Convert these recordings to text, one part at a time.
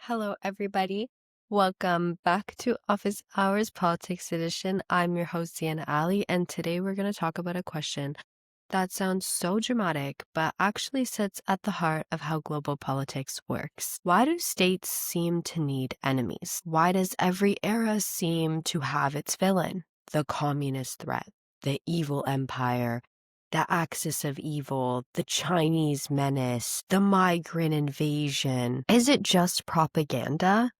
Hello, everybody. Welcome back to Office Hours Politics Edition. I'm your host, Sienna Ali, and today we're going to talk about a question that sounds so dramatic, but actually sits at the heart of how global politics works. Why do states seem to need enemies? Why does every era seem to have its villain? The communist threat, the evil empire, the axis of evil, the Chinese menace, the migrant invasion. Is it just propaganda?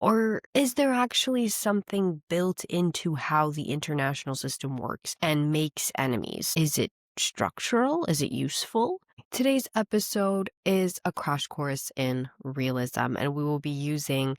Or is there actually something built into how the international system works and makes enemies? Is it structural? Is it useful? Today's episode is a crash course in realism, and we will be using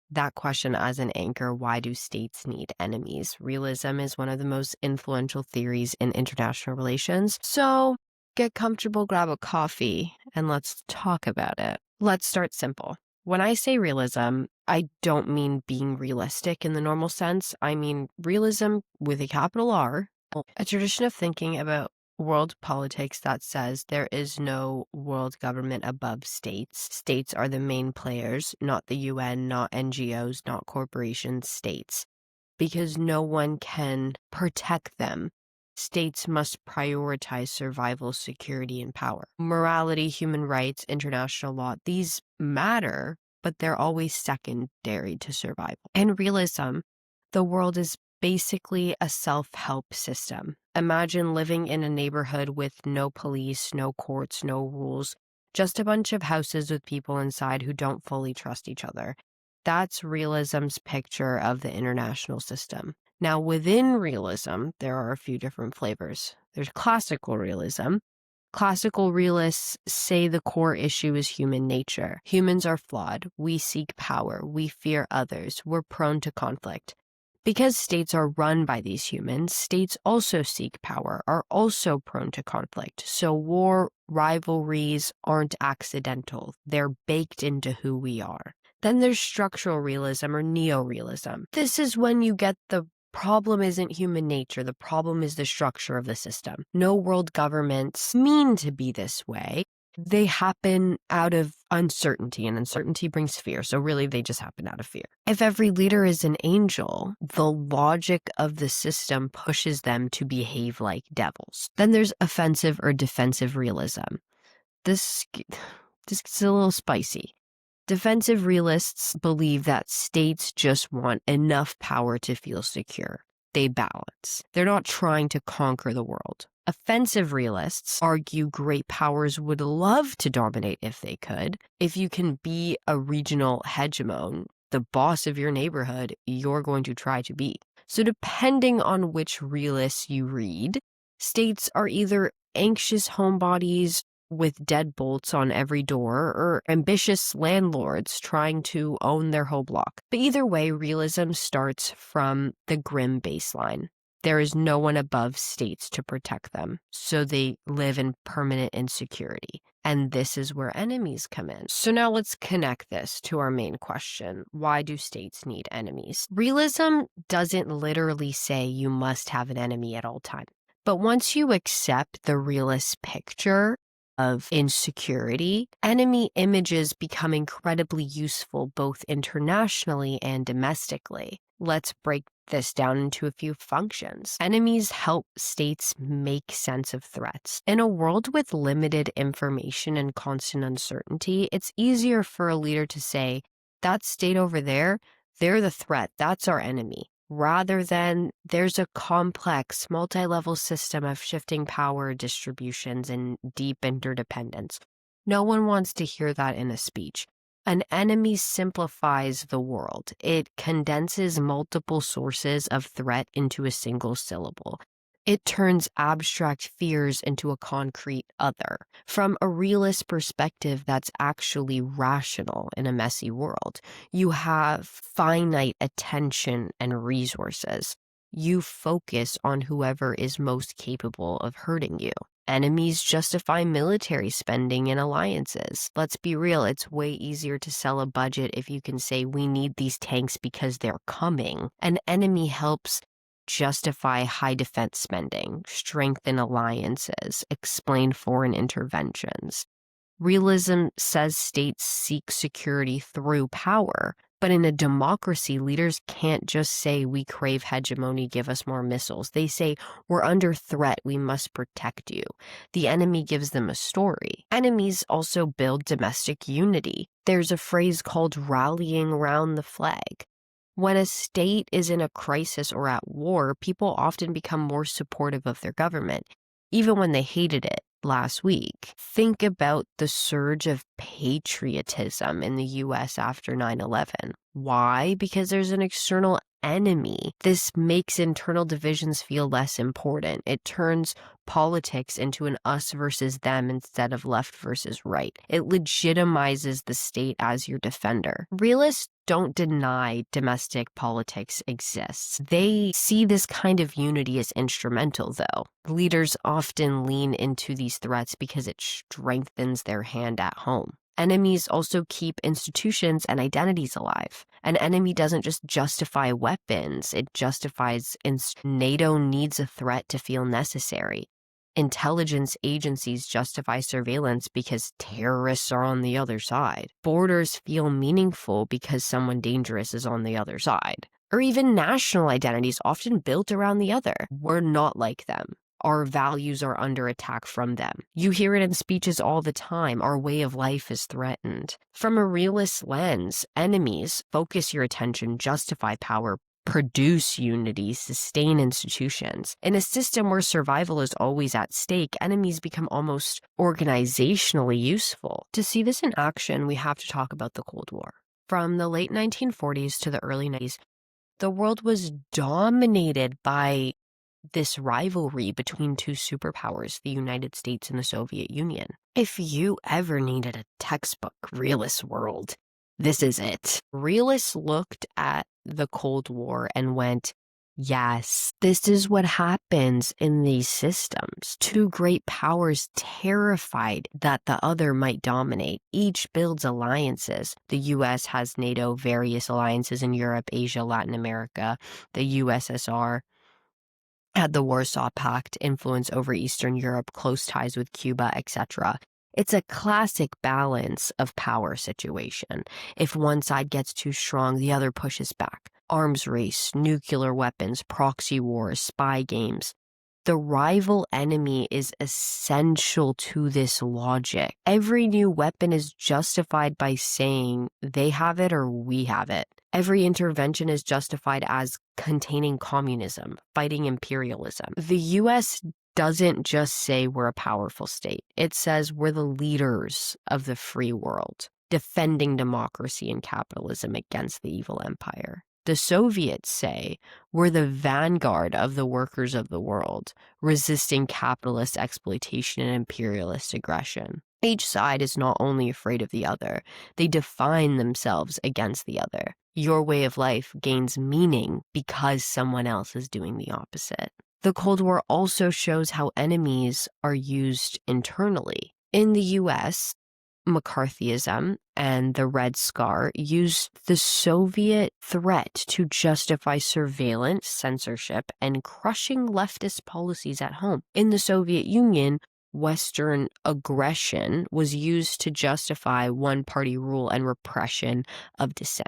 that question as an anchor. Why do states need enemies? Realism is one of the most influential theories in international relations. So get comfortable, grab a coffee, and let's talk about it. Let's start simple. When I say realism, I don't mean being realistic in the normal sense. I mean realism with a capital R, a tradition of thinking about world politics that says there is no world government above states. States are the main players, not the UN, not NGOs, not corporations, states. Because no one can protect them. States must prioritize survival, security, and power. Morality, human rights, international law, these matter, but they're always secondary to survival. In realism, the world is basically a self-help system. Imagine living in a neighborhood with no police, no courts, no rules, just a bunch of houses with people inside who don't fully trust each other. That's realism's picture of the international system. Now, within realism, there are a few different flavors. There's classical realism. Classical realists say the core issue is human nature. Humans are flawed. We seek power. We fear others. We're prone to conflict. Because states are run by these humans, states also seek power, are also prone to conflict. So war, rivalries aren't accidental. They're baked into who we are. Then there's structural realism or neo-realism. This is when you get the problem isn't human nature. The problem is the structure of the system. No world governments mean to be this way. They happen out of uncertainty, and uncertainty brings fear. So really, they just happen out of fear. If every leader is an angel, the logic of the system pushes them to behave like devils. Then there's offensive or defensive realism. This is a little spicy. Defensive realists believe that states just want enough power to feel secure. They balance. They're not trying to conquer the world. Offensive realists argue great powers would love to dominate if they could. If you can be a regional hegemon, the boss of your neighborhood, you're going to try to be. So depending on which realists you read, states are either anxious homebodies with deadbolts on every door, or ambitious landlords trying to own their whole block. But either way, realism starts from the grim baseline. There is no one above states to protect them, so they live in permanent insecurity. And this is where enemies come in. So now let's connect this to our main question. Why do states need enemies? Realism doesn't literally say you must have an enemy at all times. But once you accept the realist picture of insecurity, enemy images become incredibly useful both internationally and domestically. Let's break this down into a few functions. Enemies help states make sense of threats. In a world with limited information and constant uncertainty, it's easier for a leader to say, that state over there, they're the threat, that's our enemy, rather than there's a complex, multi-level system of shifting power distributions and deep interdependence. No one wants to hear that in a speech. An enemy simplifies the world. It condenses multiple sources of threat into a single syllable. It turns abstract fears into a concrete other. From a realist perspective, that's actually rational in a messy world. You have finite attention and resources. You focus on whoever is most capable of hurting you. Enemies justify military spending and alliances. Let's be real, it's way easier to sell a budget if you can say we need these tanks because they're coming. An enemy helps justify high defense spending, strengthen alliances, explain foreign interventions. Realism says states seek security through power, but in a democracy, leaders can't just say, we crave hegemony, give us more missiles. They say, we're under threat, we must protect you. The enemy gives them a story. Enemies also build domestic unity. There's a phrase called rallying around the flag. When a state is in a crisis or at war, people often become more supportive of their government, even when they hated it last week. Think about the surge of patriotism in the US after 9/11. Why? Because there's an external enemy. This makes internal divisions feel less important. It turns politics into an us versus them instead of left versus right. It legitimizes the state as your defender. Realists don't deny domestic politics exists. They see this kind of unity as instrumental, though. Leaders often lean into these threats because it strengthens their hand at home. Enemies also keep institutions and identities alive. An enemy doesn't just justify weapons, it justifies NATO needs a threat to feel necessary. Intelligence agencies justify surveillance because terrorists are on the other side. Borders feel meaningful because someone dangerous is on the other side. Or even national identities often built around the other. We're not like them. Our values are under attack from them. You hear it in speeches all the time. Our way of life is threatened. From a realist lens, enemies focus your attention, justify power, produce unity, sustain institutions. In a system where survival is always at stake, enemies become almost organizationally useful. To see this in action, we have to talk about the Cold War. From the late 1940s to the early 90s, the world was dominated by this rivalry between two superpowers, the United States and the Soviet Union. If you ever needed a textbook realist world, this is it. Realists looked at the Cold War and went, yes, this is what happens in these systems. Two great powers terrified that the other might dominate. Each builds alliances. The US has NATO, various alliances in Europe, Asia, Latin America. The USSR had the Warsaw Pact, influence over Eastern Europe, close ties with Cuba, etc. It's a classic balance of power situation. If one side gets too strong, the other pushes back. Arms race, nuclear weapons, proxy wars, spy games. The rival enemy is essential to this logic. Every new weapon is justified by saying they have it or we have it. Every intervention is justified as containing communism, fighting imperialism. The US doesn't just say we're a powerful state. It says we're the leaders of the free world, defending democracy and capitalism against the evil empire. The Soviets say we're the vanguard of the workers of the world, resisting capitalist exploitation and imperialist aggression. Each side is not only afraid of the other, they define themselves against the other. Your way of life gains meaning because someone else is doing the opposite. The Cold War also shows how enemies are used internally. In the US, McCarthyism and the Red Scar used the Soviet threat to justify surveillance, censorship, and crushing leftist policies at home. In the Soviet Union, Western aggression was used to justify one-party rule and repression of dissent.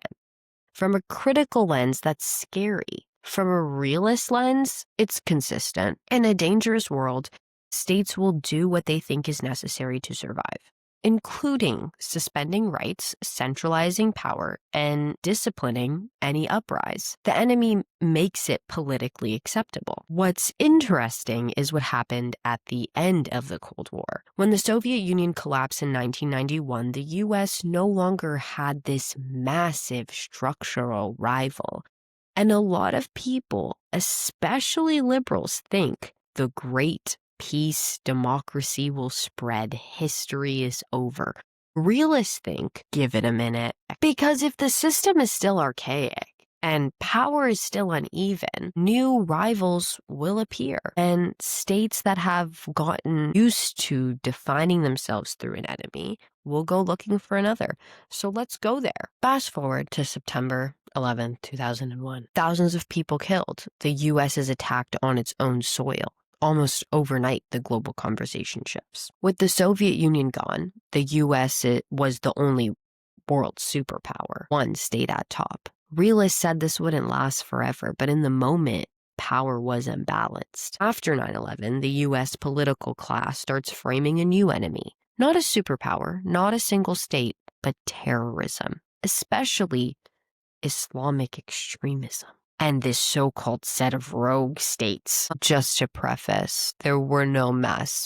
From a critical lens, that's scary. From a realist lens, it's consistent. In a dangerous world, states will do what they think is necessary to survive, including suspending rights, centralizing power, and disciplining any uprise. The enemy makes it politically acceptable. What's interesting is what happened at the end of the Cold War. When the Soviet Union collapsed in 1991, the US no longer had this massive structural rival. And a lot of people, especially liberals, think the great peace, democracy will spread, history is over. Realists think, give it a minute, because if the system is still archaic and power is still uneven, new rivals will appear. And states that have gotten used to defining themselves through an enemy will go looking for another. So let's go there. Fast forward to September 11th, 2001. Thousands of people killed. The US is attacked on its own soil. almost overnight, the global conversation shifts. With the Soviet Union gone, the US was the only world superpower. One stayed at top. Realists said this wouldn't last forever, but in the moment, power was imbalanced. After 9/11, the US political class starts framing a new enemy. Not a superpower, not a single state, but terrorism, especially Islamic extremism. And this so-called set of rogue states. Just to preface, there were no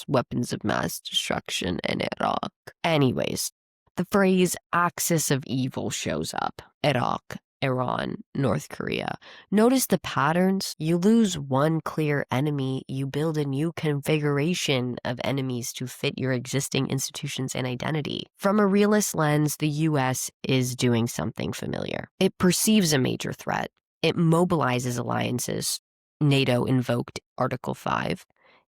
weapons of mass destruction in Iraq. Anyways, the phrase axis of evil shows up. Iraq, Iran, North Korea. Notice the patterns. You lose one clear enemy, you build a new configuration of enemies to fit your existing institutions and identity. From a realist lens, the US is doing something familiar. It perceives a major threat. It mobilizes alliances. NATO invoked Article 5.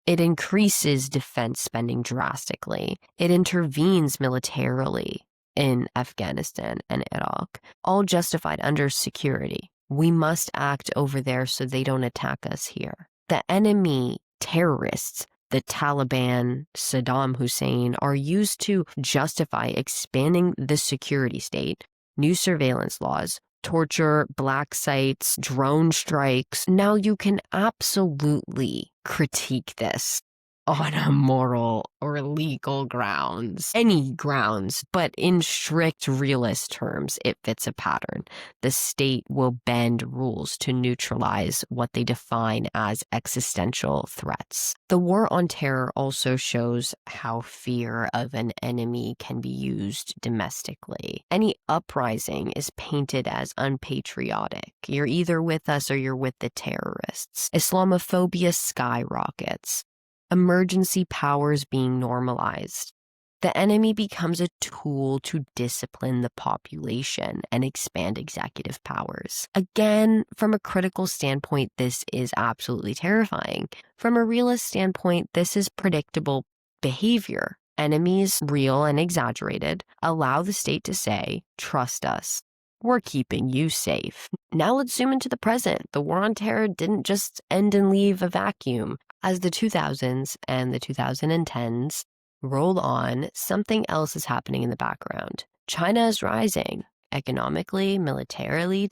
It increases defense spending drastically. It intervenes militarily in Afghanistan and Iraq, all justified under security. We must act over there so they don't attack us here. The enemy terrorists, the Taliban, Saddam Hussein, are used to justify expanding the security state, new surveillance laws, torture, black sites, drone strikes. Now you can absolutely critique this on a moral or legal grounds, any grounds, but in strict realist terms, it fits a pattern. The state will bend rules to neutralize what they define as existential threats. The war on terror also shows how fear of an enemy can be used domestically. Any uprising is painted as unpatriotic. You're either with us or you're with the terrorists. Islamophobia skyrockets. Emergency powers being normalized. The enemy becomes a tool to discipline the population and expand executive powers. Again, from a critical standpoint, this is absolutely terrifying. From a realist standpoint, this is predictable behavior. Enemies, real and exaggerated, allow the state to say, trust us. We're keeping you safe. Now let's zoom into the present. The war on terror didn't just end and leave a vacuum. As the 2000s and the 2010s roll on, something else is happening in the background. China is rising economically, militarily,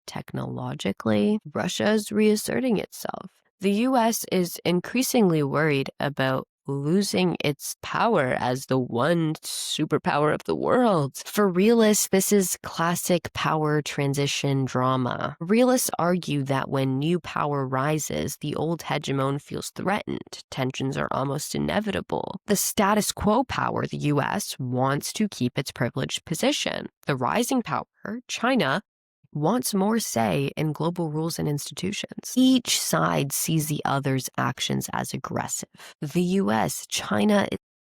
technologically. Russia is reasserting itself. The US is increasingly worried about losing its power as the one superpower of the world. For realists, this is classic power transition drama. Realists argue that when new power rises, the old hegemon feels threatened. Tensions are almost inevitable. The status quo power, the US, wants to keep its privileged position. The rising power, China, wants more say in global rules and institutions. Each side sees the other's actions as aggressive. The US, China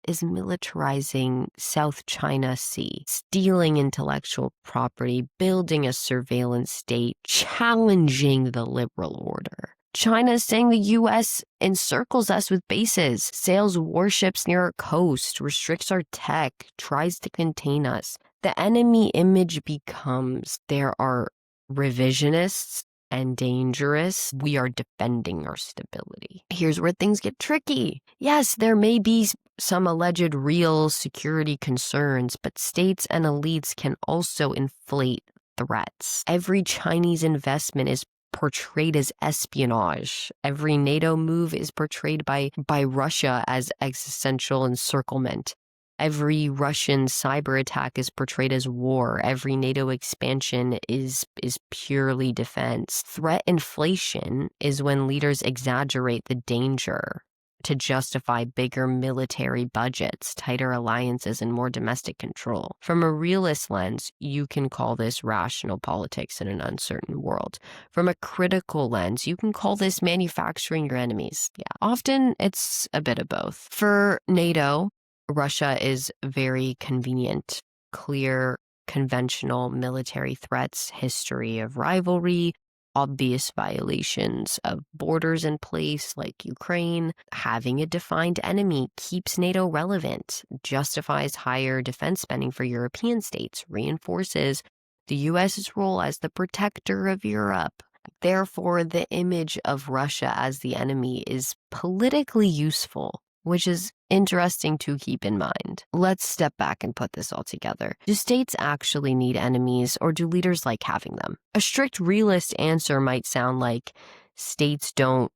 is militarizing South China Sea, stealing intellectual property, building a surveillance state, challenging the liberal order. China is saying the US encircles us with bases, sails warships near our coast, restricts our tech, tries to contain us. The enemy image becomes there are revisionists and dangerous. We are defending our stability. Here's where things get tricky. Yes, there may be some alleged real security concerns, but states and elites can also inflate threats. Every Chinese investment is portrayed as espionage. Every NATO move is portrayed by Russia as existential encirclement. Every Russian cyber attack is portrayed as war. Every NATO expansion is purely defense. Threat inflation is when leaders exaggerate the danger to justify bigger military budgets, tighter alliances, and more domestic control. From a realist lens, you can call this rational politics in an uncertain world. From a critical lens, you can call this manufacturing your enemies. Yeah, often it's a bit of both. For NATO, Russia is very convenient, clear, conventional military threats, history of rivalry, obvious violations of borders in place like Ukraine. Having a defined enemy keeps NATO relevant, justifies higher defense spending for European states, reinforces the US's role as the protector of Europe. Therefore, the image of Russia as the enemy is politically useful, which is interesting to keep in mind. Let's step back and put this all together. Do states actually need enemies, or do leaders like having them? A strict realist answer might sound like states don't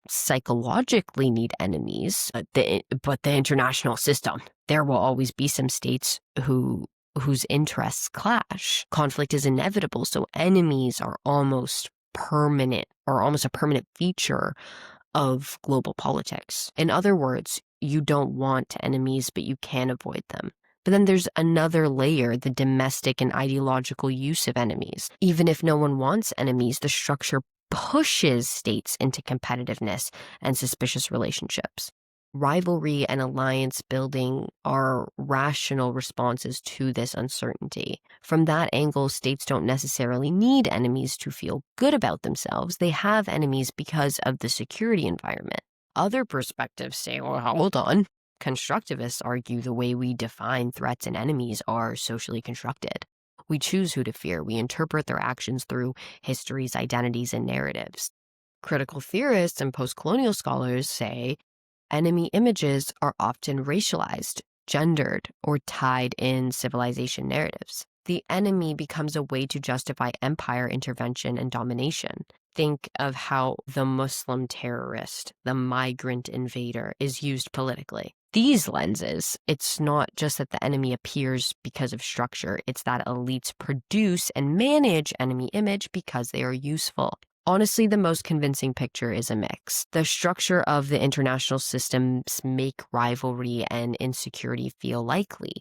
psychologically need enemies, but the international system. There will always be some states whose interests clash. Conflict is inevitable, so enemies are almost permanent, or almost a permanent feature of global politics. In other words, you don't want enemies, but you can avoid them. But then there's another layer, the domestic and ideological use of enemies. Even if no one wants enemies, the structure pushes states into competitiveness and suspicious relationships. Rivalry and alliance building are rational responses to this uncertainty. From that angle, states don't necessarily need enemies to feel good about themselves. They have enemies because of the security environment. Other perspectives say, well, hold on. Constructivists argue the way we define threats and enemies are socially constructed. We choose who to fear. We interpret their actions through histories, identities, and narratives. Critical theorists and post-colonial scholars say enemy images are often racialized, gendered, or tied in civilization narratives. The enemy becomes a way to justify empire intervention and domination. Think of how the Muslim terrorist, the migrant invader, is used politically. These lenses, it's not just that the enemy appears because of structure, it's that elites produce and manage enemy image because they are useful. Honestly, the most convincing picture is a mix. The structure of the international systems make rivalry and insecurity feel likely.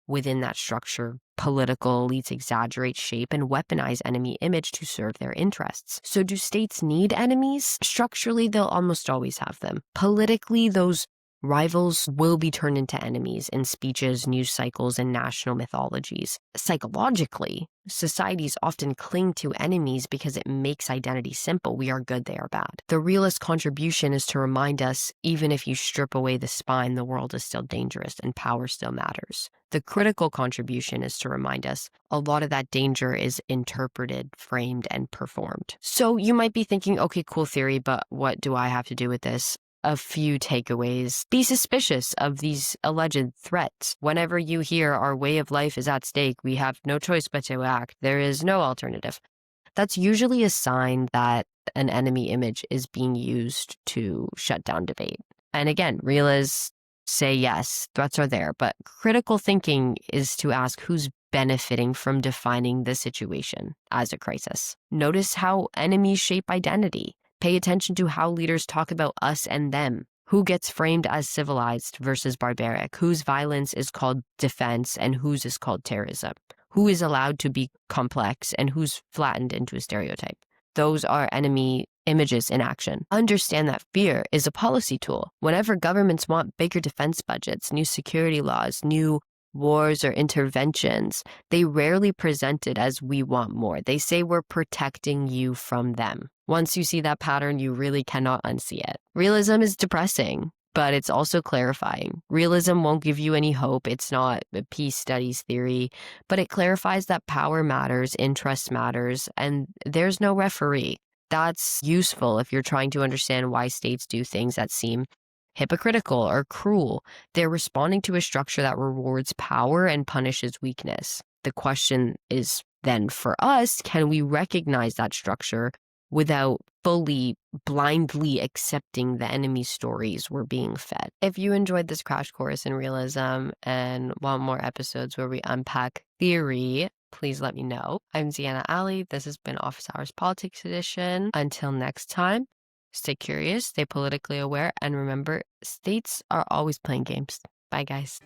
Within that structure, political elites exaggerate, shape, and weaponize enemy image to serve their interests. So do states need enemies? Structurally, they'll almost always have them. Politically, those rivals will be turned into enemies in speeches, news cycles, and national mythologies. Psychologically, societies often cling to enemies because it makes identity simple. We are good, they are bad. The realist contribution is to remind us, even if you strip away the spine, the world is still dangerous and power still matters. The critical contribution is to remind us a lot of that danger is interpreted, framed, and performed. So you might be thinking, okay, cool theory, but what do I have to do with this? A few takeaways. Be suspicious of these alleged threats. Whenever you hear our way of life is at stake, we have no choice but to act. There is no alternative. That's usually a sign that an enemy image is being used to shut down debate. And again, realists say yes, threats are there, but critical thinking is to ask who's benefiting from defining the situation as a crisis. Notice how enemies shape identity. Pay attention to how leaders talk about us and them. Who gets framed as civilized versus barbaric? Whose violence is called defense and whose is called terrorism? Who is allowed to be complex and who's flattened into a stereotype? Those are enemy images in action. Understand that fear is a policy tool. Whenever governments want bigger defense budgets, new security laws, new wars or interventions, they rarely present it as we want more. They say we're protecting you from them. Once you see that pattern, you really cannot unsee it. Realism is depressing, but it's also clarifying. Realism won't give you any hope. It's not a peace studies theory, but it clarifies that power matters, interest matters, and there's no referee. That's useful if you're trying to understand why states do things that seem hypocritical or cruel. They're responding to a structure that rewards power and punishes weakness. The question is then for us, can we recognize that structure without fully blindly accepting the enemy stories we're being fed? If you enjoyed this crash course in realism and want more episodes where we unpack theory, please let me know. I'm Ziana Ali. This has been Office Hours Politics Edition. Until next time, stay curious, stay politically aware, and remember, states are always playing games. Bye, guys.